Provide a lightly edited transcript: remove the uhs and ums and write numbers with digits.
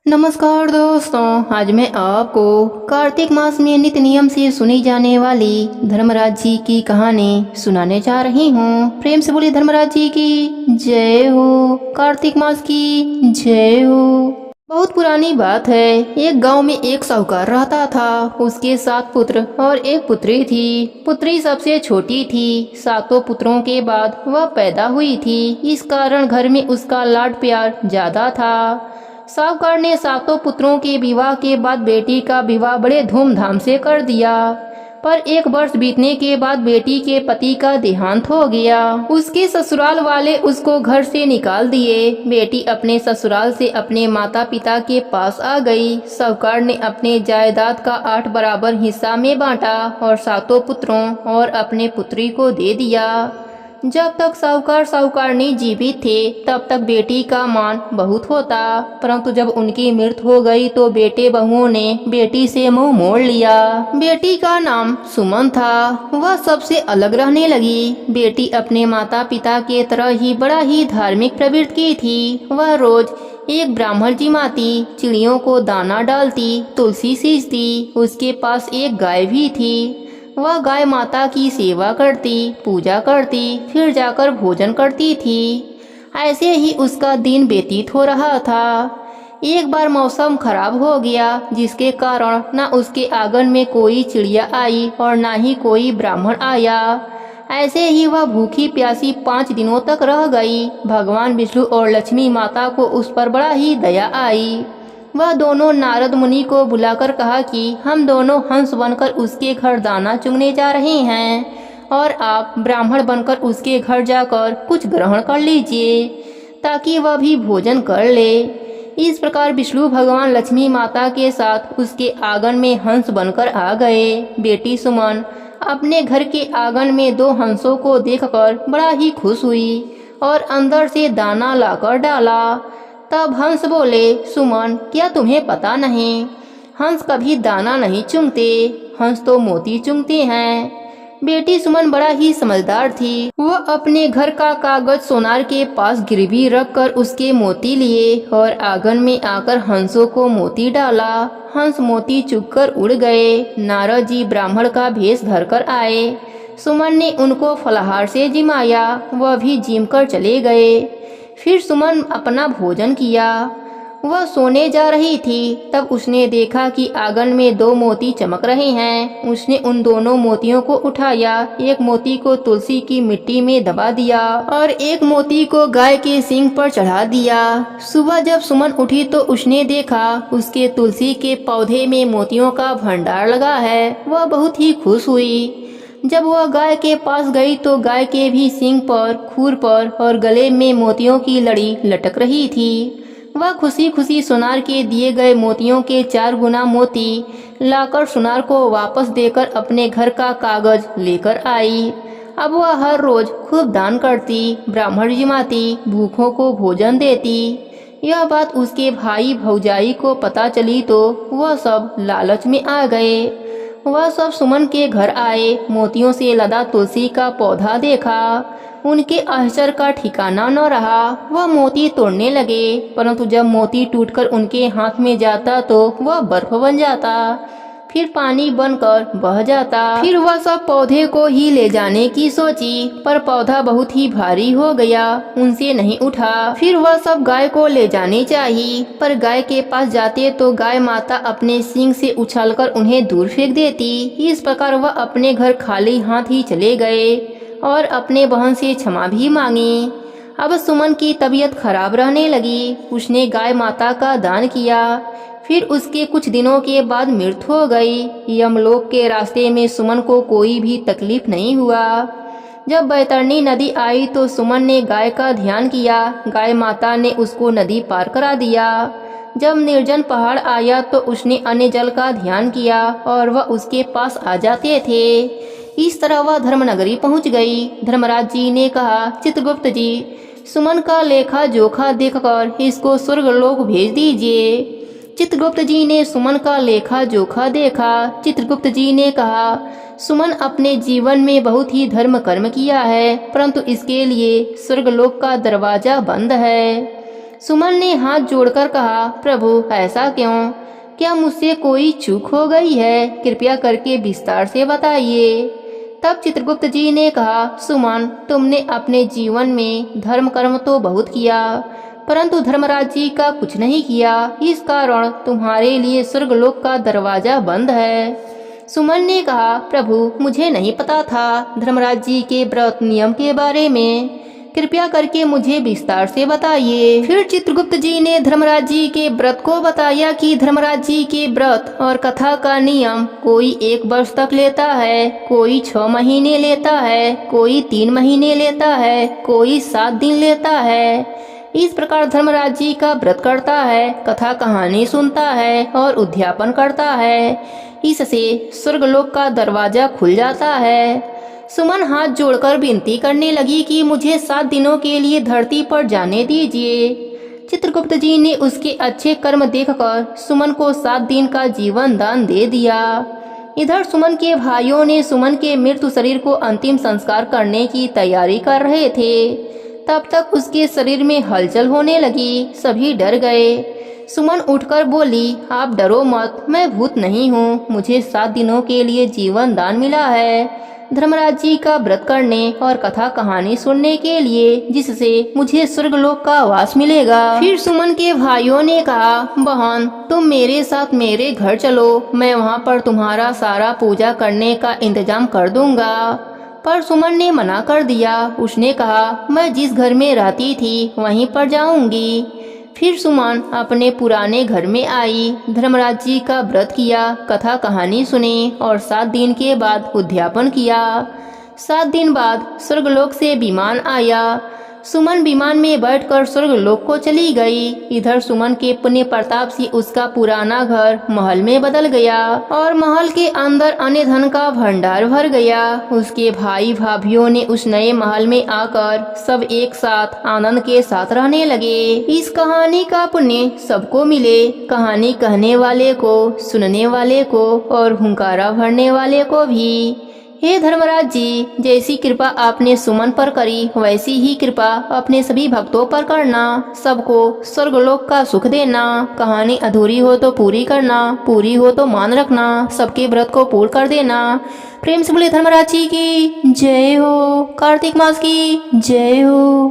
नमस्कार दोस्तों, आज मैं आपको कार्तिक मास में नित्य नियम से सुनी जाने वाली धर्मराज जी की कहानी सुनाने जा रही हूँ। प्रेम से बोलिए धर्मराज जी की जय हो, कार्तिक मास की जय हो। बहुत पुरानी बात है। एक गांव में एक साहूकार रहता था। उसके 7 पुत्र और एक पुत्री थी। पुत्री सबसे छोटी थी। 7 पुत्रों के बाद वह पैदा हुई थी। इस कारण घर में उसका लाड प्यार ज्यादा था। साहूकार ने 7 पुत्रों के विवाह के बाद बेटी का विवाह बड़े धूमधाम से कर दिया। पर 1 वर्ष बीतने के बाद बेटी के पति का देहांत हो गया। उसके ससुराल वाले उसको घर से निकाल दिए। बेटी अपने ससुराल से अपने माता पिता के पास आ गई। साहूकार ने अपने जायदाद का 8 बराबर हिस्सा में बांटा और 7 पुत्रों और अपने पुत्री को दे दिया। जब तक साहूकार साहूकारनी जीवित थे तब तक बेटी का मान बहुत होता, परंतु जब उनकी मृत्यु हो गई तो बेटे बहुओं ने बेटी से मुंह मोड़ लिया। बेटी का नाम सुमन था। वह सबसे अलग रहने लगी। बेटी अपने माता पिता के तरह ही बड़ा ही धार्मिक प्रवृत्ति की थी। वह रोज एक ब्राह्मण जिमाती, चिड़ियों को दाना डालती, तुलसी सींचती। उसके पास एक गाय भी थी। वह गाय माता की सेवा करती, पूजा करती, फिर जाकर भोजन करती थी। ऐसे ही उसका दिन व्यतीत हो रहा था। एक बार मौसम खराब हो गया, जिसके कारण न उसके आंगन में कोई चिड़िया आई और न ही कोई ब्राह्मण आया। ऐसे ही वह भूखी प्यासी 5 दिनों तक रह गई। भगवान विष्णु और लक्ष्मी माता को उस पर बड़ा ही दया आई। वह दोनों नारद मुनि को बुलाकर कहा कि हम दोनों हंस बनकर उसके घर दाना चुगने जा रहे हैं और आप ब्राह्मण बनकर उसके घर जाकर कुछ ग्रहण कर लीजिए ताकि वह भी भोजन कर ले। इस प्रकार विष्णु भगवान लक्ष्मी माता के साथ उसके आंगन में हंस बनकर आ गए। बेटी सुमन अपने घर के आंगन में 2 हंसों को देखकर बड़ा ही खुश हुई और अंदर से दाना लाकर डाला। तब हंस बोले, सुमन, क्या तुम्हें पता नहीं, हंस कभी दाना नहीं चुगते, हंस तो मोती चुगते हैं। बेटी सुमन बड़ा ही समझदार थी। वह अपने घर का कागज सोनार के पास गिरवी रखकर उसके मोती लिए और आंगन में आकर हंसों को मोती डाला। हंस मोती चुगकर उड़ गए। नारद जी ब्राह्मण का भेष धरकर आए। सुमन ने उनको फलाहार से जिमाया। वह भी जिम कर चले गए। फिर सुमन अपना भोजन किया। वह सोने जा रही थी, तब उसने देखा कि आंगन में 2 मोती चमक रहे हैं। उसने उन दोनों मोतियों को उठाया। एक मोती को तुलसी की मिट्टी में दबा दिया और एक मोती को गाय के सींग पर चढ़ा दिया। सुबह जब सुमन उठी तो उसने देखा उसके तुलसी के पौधे में मोतियों का भंडार लगा है। वह बहुत ही खुश हुई। जब वह गाय के पास गई तो गाय के भी सींग पर, खूर पर और गले में मोतियों की लड़ी लटक रही थी। वह खुशी खुशी सुनार के दिए गए मोतियों के 4 गुना मोती लाकर सुनार को वापस देकर अपने घर का कागज लेकर आई। अब वह हर रोज खूब दान करती, ब्राह्मण जिमाती, भूखों को भोजन देती। यह बात उसके भाई भौजाई को पता चली तो वह सब लालच में आ गए। वह सब सुमन के घर आए। मोतियों से लदा तुलसी का पौधा देखा। उनके आश्चर्य का ठिकाना न रहा। वह मोती तोड़ने लगे, परंतु जब मोती टूटकर उनके हाथ में जाता तो वह बर्फ बन जाता, फिर पानी बनकर बह जाता। फिर वह सब पौधे को ही ले जाने की सोची, पर पौधा बहुत ही भारी हो गया, उनसे नहीं उठा। फिर वह सब गाय को ले जाने चाहिए, पर गाय के पास जाते तो गाय माता अपने सींग से उछालकर उन्हें दूर फेंक देती। इस प्रकार वह अपने घर खाली हाथ ही चले गए और अपने बहन से क्षमा भी मांगी। अब सुमन की तबीयत खराब रहने लगी। उसने गाय माता का दान किया। फिर उसके कुछ दिनों के बाद मृत्यु हो गई। यमलोक के रास्ते में सुमन को कोई भी तकलीफ नहीं हुआ। जब बैतरणी नदी आई तो सुमन ने गाय का ध्यान किया। गाय माता ने उसको नदी पार करा दिया। जब निर्जन पहाड़ आया तो उसने अन्य जल का ध्यान किया और वह उसके पास आ जाते थे। इस तरह वह धर्मनगरी पहुंच गई। धर्मराज जी ने कहा, चित्रगुप्त जी, सुमन का लेखा जोखा देखकर इसको स्वर्गलोक भेज दीजिए। चित्रगुप्त जी ने सुमन का लेखा जोखा देखा। चित्रगुप्त जी ने कहा, सुमन अपने जीवन में बहुत ही धर्म कर्म किया है, परंतु इसके लिए स्वर्गलोक का दरवाजा बंद है। सुमन ने हाथ जोड़कर कहा, प्रभु ऐसा क्यों? क्या मुझसे कोई चूक हो गई है? कृपया करके विस्तार से बताइए। तब चित्रगुप्त जी ने कहा, सुमन, तुमने अपने जीवन में धर्म कर्म तो बहुत किया, परंतु धर्मराज जी का कुछ नहीं किया। इस कारण तुम्हारे लिए स्वर्गलोक का दरवाजा बंद है। सुमन ने कहा, प्रभु मुझे नहीं पता था धर्मराज जी के व्रत नियम के बारे में, कृपया करके मुझे विस्तार से बताइए। फिर चित्रगुप्त जी ने धर्मराज जी के व्रत को बताया कि धर्मराज जी के व्रत और कथा का नियम कोई 1 वर्ष तक लेता है, कोई 6 महीने लेता है, कोई 3 महीने लेता है, कोई 7 दिन लेता है। इस प्रकार धर्मराज जी का व्रत करता है, कथा कहानी सुनता है और उद्यापन करता है। इससे स्वर्गलोक का दरवाजा खुल जाता है। सुमन हाथ जोड़कर विनती करने लगी कि मुझे 7 दिनों के लिए धरती पर जाने दीजिए। चित्रगुप्त जी ने उसके अच्छे कर्म देखकर सुमन को 7 दिन का जीवन दान दे दिया। इधर सुमन के भाइयों ने सुमन के मृत्यु शरीर को अंतिम संस्कार करने की तैयारी कर रहे थे। तब तक उसके शरीर में हलचल होने लगी। सभी डर गए। सुमन उठकर बोली, आप डरो मत, मैं भूत नहीं हूँ। मुझे 7 दिनों के लिए जीवन दान मिला है धर्मराज जी का व्रत करने और कथा कहानी सुनने के लिए, जिससे मुझे स्वर्गलोक का वास मिलेगा। फिर सुमन के भाइयों ने कहा, बहन तुम मेरे साथ मेरे घर चलो, मैं वहाँ पर तुम्हारा सारा पूजा करने का इंतजाम कर दूंगा। पर सुमन ने मना कर दिया। उसने कहा, मैं जिस घर में रहती थी वहीं पर जाऊंगी। फिर सुमन अपने पुराने घर में आई, धर्मराज जी का व्रत किया, कथा कहानी सुनी और 7 दिन के बाद उद्यापन किया। 7 दिन बाद स्वर्गलोक से विमान आया। सुमन विमान में बैठकर स्वर्गलोक को चली गई। इधर सुमन के पुण्य प्रताप से उसका पुराना घर महल में बदल गया और महल के अंदर अन्य धन का भंडार भर गया। उसके भाई भाभीियों ने उस नए महल में आकर सब एक साथ आनंद के साथ रहने लगे। इस कहानी का पुण्य सबको मिले, कहानी कहने वाले को, सुनने वाले को और हुंकारा भरने वाले को भी। हे धर्मराज जी, जैसी कृपा आपने सुमन पर करी वैसी ही कृपा अपने सभी भक्तों पर करना। सबको स्वर्गलोक का सुख देना। कहानी अधूरी हो तो पूरी करना, पूरी हो तो मान रखना, सबके व्रत को पूर्ण कर देना। प्रेम से बोले धर्मराज जी की जय हो, कार्तिक मास की जय हो।